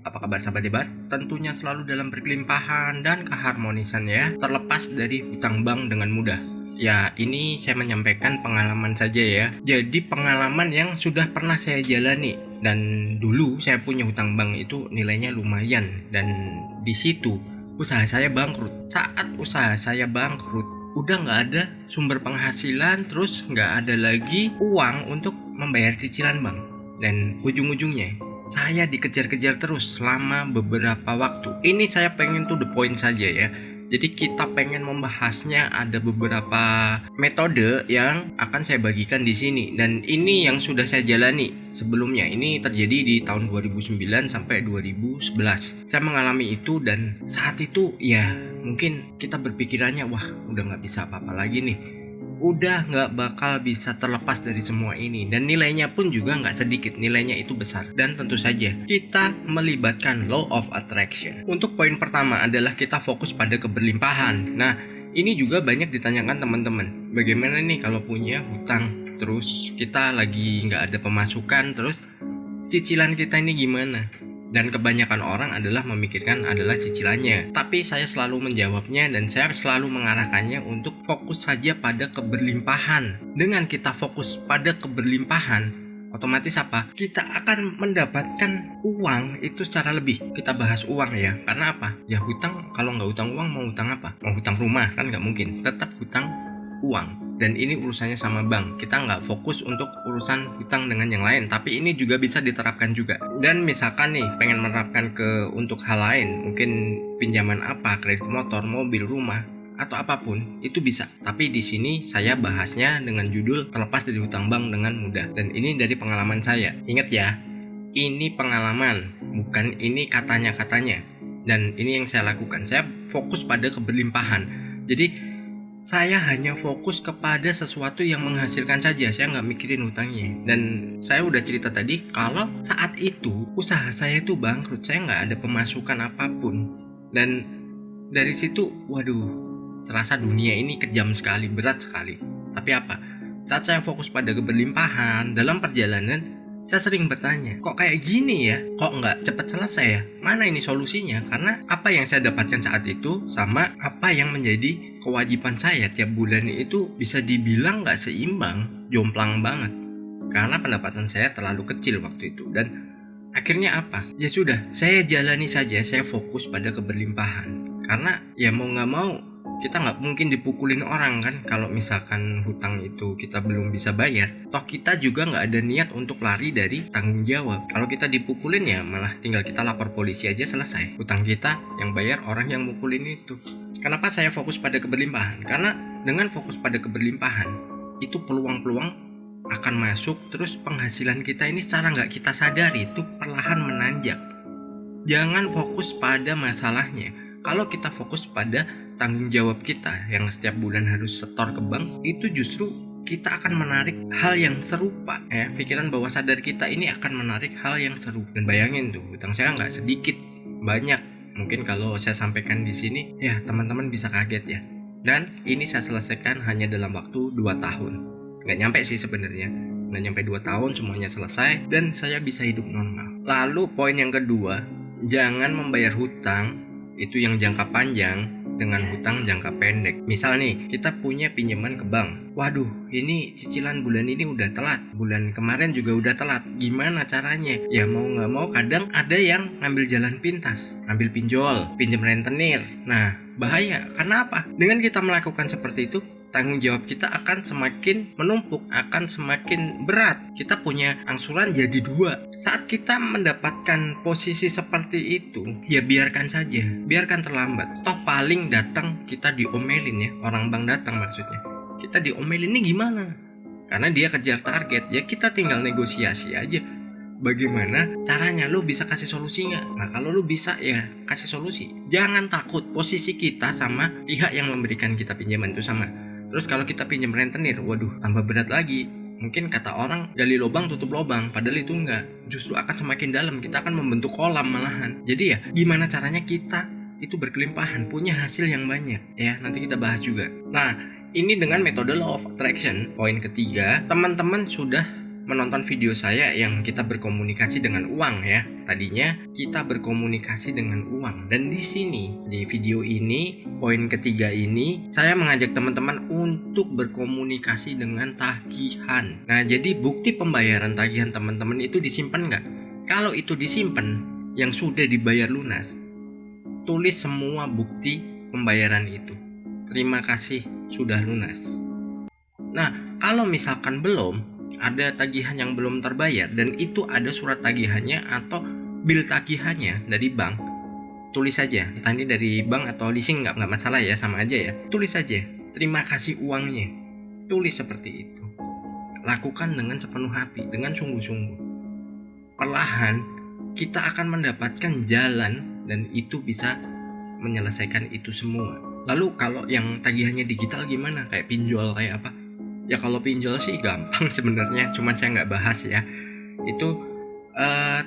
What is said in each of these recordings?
Apa kabar sahabat hebat? Tentunya selalu dalam berkelimpahan dan keharmonisan ya, terlepas dari hutang bank dengan mudah. Ya, ini saya menyampaikan pengalaman saja ya. Jadi pengalaman yang sudah pernah saya jalani. Dan dulu saya punya hutang bank itu nilainya lumayan. Dan di situ usaha saya bangkrut. Saat usaha saya bangkrut, udah nggak ada sumber penghasilan, terus nggak ada lagi uang untuk membayar cicilan bank. Dan ujung-ujungnya saya dikejar-kejar terus selama beberapa waktu. Ini saya pengen to the point saja ya. Jadi kita pengen membahasnya, ada beberapa metode yang akan saya bagikan di sini, dan ini yang sudah saya jalani sebelumnya. Ini terjadi di tahun 2009 sampai 2011. Saya mengalami itu, dan saat itu ya mungkin kita berpikirannya wah udah nggak bisa apa-apa lagi nih, udah nggak bakal bisa terlepas dari semua ini, dan nilainya pun juga nggak sedikit, nilainya itu besar. Dan tentu saja kita melibatkan law of attraction. Untuk poin pertama adalah kita fokus pada keberlimpahan. Nah, ini juga banyak ditanyakan teman-teman, bagaimana nih kalau punya hutang, terus kita lagi nggak ada pemasukan, terus cicilan kita ini gimana? Dan kebanyakan orang adalah memikirkan adalah cicilannya. Tapi saya selalu menjawabnya, dan saya selalu mengarahkannya untuk fokus saja pada keberlimpahan. Dengan kita fokus pada keberlimpahan, otomatis apa? Kita akan mendapatkan uang itu secara lebih. Kita bahas uang ya, karena apa? Ya hutang, kalau nggak hutang uang mau hutang apa? Mau hutang rumah kan nggak mungkin. Tetap hutang uang. Dan ini urusannya sama bank. Kita nggak fokus untuk urusan hutang dengan yang lain, tapi ini juga bisa diterapkan juga. Dan misalkan nih pengen menerapkan untuk hal lain, mungkin pinjaman apa, kredit motor, mobil, rumah, atau apapun, itu bisa. Tapi di sini saya bahasnya dengan judul terlepas dari hutang bank dengan mudah. Dan ini dari pengalaman saya. Ingat ya, ini pengalaman, bukan ini katanya-katanya. Dan ini yang saya lakukan. Saya fokus pada keberlimpahan. Jadi saya hanya fokus kepada sesuatu yang menghasilkan saja. Saya nggak mikirin hutangnya. Dan saya udah cerita tadi, kalau saat itu usaha saya itu bangkrut, saya nggak ada pemasukan apapun. Dan dari situ, waduh, serasa dunia ini kejam sekali, berat sekali. Tapi apa? Saat saya fokus pada keberlimpahan dalam perjalanan, saya sering bertanya, kok kayak gini ya? Kok nggak cepat selesai ya? Mana ini solusinya? Karena apa yang saya dapatkan saat itu sama apa yang menjadi kewajiban saya tiap bulan itu bisa dibilang nggak seimbang, jomplang banget. Karena pendapatan saya terlalu kecil waktu itu. Dan akhirnya apa? Ya sudah, saya jalani saja, saya fokus pada keberlimpahan. Karena ya mau nggak mau, kita nggak mungkin dipukulin orang kan. Kalau misalkan hutang itu kita belum bisa bayar, toh kita juga nggak ada niat untuk lari dari tanggung jawab. Kalau kita dipukulin ya malah tinggal kita lapor polisi aja, selesai. Hutang kita yang bayar orang yang mukulin itu. Kenapa saya fokus pada keberlimpahan? Karena dengan fokus pada keberlimpahan, itu peluang-peluang akan masuk, terus penghasilan kita ini secara nggak kita sadari itu perlahan menanjak. Jangan fokus pada masalahnya. Kalau kita fokus pada tanggung jawab kita yang setiap bulan harus setor ke bank, itu justru kita akan menarik hal yang serupa ya. Pikiran bawah sadar kita ini akan menarik hal yang serupa. Dan bayangin tuh, hutang saya nggak sedikit, banyak. Mungkin kalau saya sampaikan di sini ya teman-teman bisa kaget ya. Dan ini saya selesaikan hanya dalam waktu 2 tahun. Nggak nyampe sih sebenarnya, nggak nyampe 2 tahun semuanya selesai dan saya bisa hidup normal. Lalu poin yang kedua, jangan membayar hutang itu yang jangka panjang dengan hutang jangka pendek. Misal nih, kita punya pinjaman ke bank. Waduh, ini cicilan bulan ini udah telat, bulan kemarin juga udah telat. Gimana caranya? Ya mau nggak mau kadang ada yang ngambil jalan pintas, ambil pinjol, pinjam rentenir. Nah, bahaya. Karena apa? Dengan kita melakukan seperti itu, tanggung jawab kita akan semakin menumpuk, akan semakin berat. Kita punya angsuran jadi 2. Saat kita mendapatkan posisi seperti itu, ya biarkan saja, biarkan terlambat. Toh paling datang kita diomelin ya, orang bank datang maksudnya. Kita diomelin ini gimana? Karena dia kejar target, ya kita tinggal negosiasi aja. Bagaimana caranya, lu bisa kasih solusi nggak? Nah kalau lu bisa ya kasih solusi. Jangan takut, posisi kita sama pihak yang memberikan kita pinjaman itu sama. Terus kalau kita pinjam rentenir, waduh tambah berat lagi. Mungkin kata orang gali lubang tutup lubang, padahal itu enggak. Justru akan semakin dalam, kita akan membentuk kolam malahan. Jadi ya gimana caranya kita itu berkelimpahan, punya hasil yang banyak ya. Nanti kita bahas juga. Nah ini dengan metode law of attraction. Poin ketiga, teman-teman sudah menonton video saya yang kita berkomunikasi dengan uang ya. Tadinya kita berkomunikasi dengan uang, dan di sini di video ini poin ketiga ini saya mengajak teman-teman untuk berkomunikasi dengan tagihan. Nah, jadi bukti pembayaran tagihan teman-teman itu disimpan nggak? Kalau itu disimpan yang sudah dibayar lunas, tulis semua bukti pembayaran itu. Terima kasih sudah lunas. Nah, kalau misalkan belum ada tagihan yang belum terbayar dan itu ada surat tagihannya atau bil tagihannya dari bank, tulis saja. Entah ini dari bank atau leasing nggak masalah ya, sama aja ya. Tulis saja, terima kasih uangnya. Tulis seperti itu. Lakukan dengan sepenuh hati, dengan sungguh-sungguh. Perlahan kita akan mendapatkan jalan dan itu bisa menyelesaikan itu semua. Lalu kalau yang tagihannya digital gimana? Kayak pinjol, kayak apa? Ya kalau pinjol sih gampang sebenarnya, cuman saya nggak bahas ya. Itu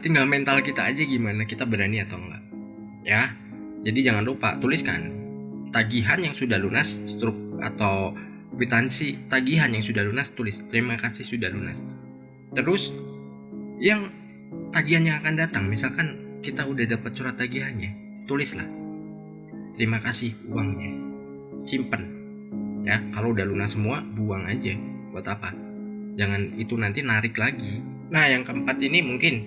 tinggal mental kita aja gimana, kita berani atau enggak. Ya, jadi jangan lupa tuliskan tagihan yang sudah lunas, struk atau kwitansi tagihan yang sudah lunas, tulis terima kasih sudah lunas. Terus yang tagihan yang akan datang, misalkan kita udah dapat surat tagihannya, tulislah terima kasih uangnya, simpen. Ya, kalau udah lunas semua, buang aja. Buat apa? Jangan itu nanti narik lagi. Nah, yang keempat ini mungkin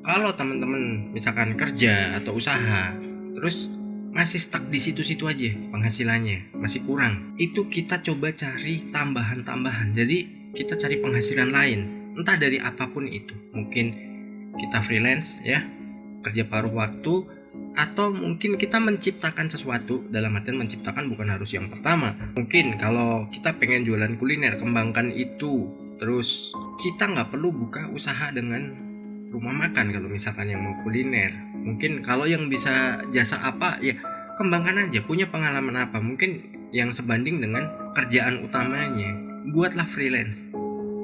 kalau teman-teman misalkan kerja atau usaha, terus masih stuck di situ-situ aja penghasilannya, masih kurang. Itu kita coba cari tambahan-tambahan. Jadi kita cari penghasilan lain, entah dari apapun itu. Mungkin kita freelance ya, kerja paruh waktu, atau mungkin kita menciptakan sesuatu. Dalam artian menciptakan bukan harus yang pertama. Mungkin kalau kita pengen jualan kuliner, kembangkan itu. Terus kita nggak perlu buka usaha dengan rumah makan kalau misalkan yang mau kuliner. Mungkin kalau yang bisa jasa apa ya kembangkan aja. Punya pengalaman apa, mungkin yang sebanding dengan kerjaan utamanya. Buatlah freelance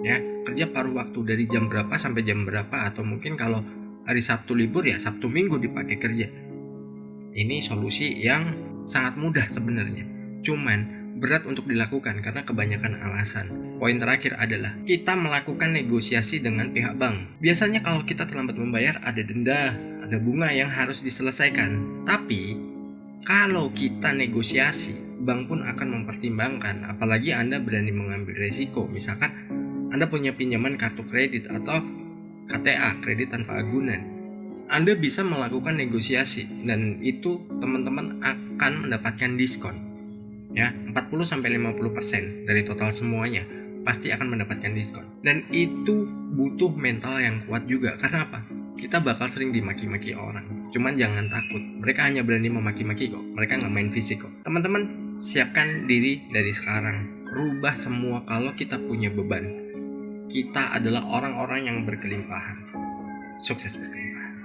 ya, kerja paruh waktu dari jam berapa sampai jam berapa. Atau mungkin kalau hari Sabtu libur ya Sabtu Minggu dipakai kerja. Ini solusi yang sangat mudah sebenarnya, cuman berat untuk dilakukan karena kebanyakan alasan. Poin terakhir adalah kita melakukan negosiasi dengan pihak bank. Biasanya kalau kita terlambat membayar ada denda, ada bunga yang harus diselesaikan. Tapi kalau kita negosiasi, bank pun akan mempertimbangkan. Apalagi Anda berani mengambil resiko. Misalkan Anda punya pinjaman kartu kredit atau KTA, kredit tanpa agunan, Anda bisa melakukan negosiasi dan itu teman-teman akan mendapatkan diskon ya, 40-50% dari total semuanya pasti akan mendapatkan diskon. Dan itu butuh mental yang kuat juga. Karena apa? Kita bakal sering dimaki-maki orang, cuman jangan takut, mereka hanya berani memaki-maki kok, mereka nggak main fisik kok. Teman-teman siapkan diri dari sekarang, rubah semua. Kalau kita punya beban, kita adalah orang-orang yang berkelimpahan. Sukses berkelimpahan.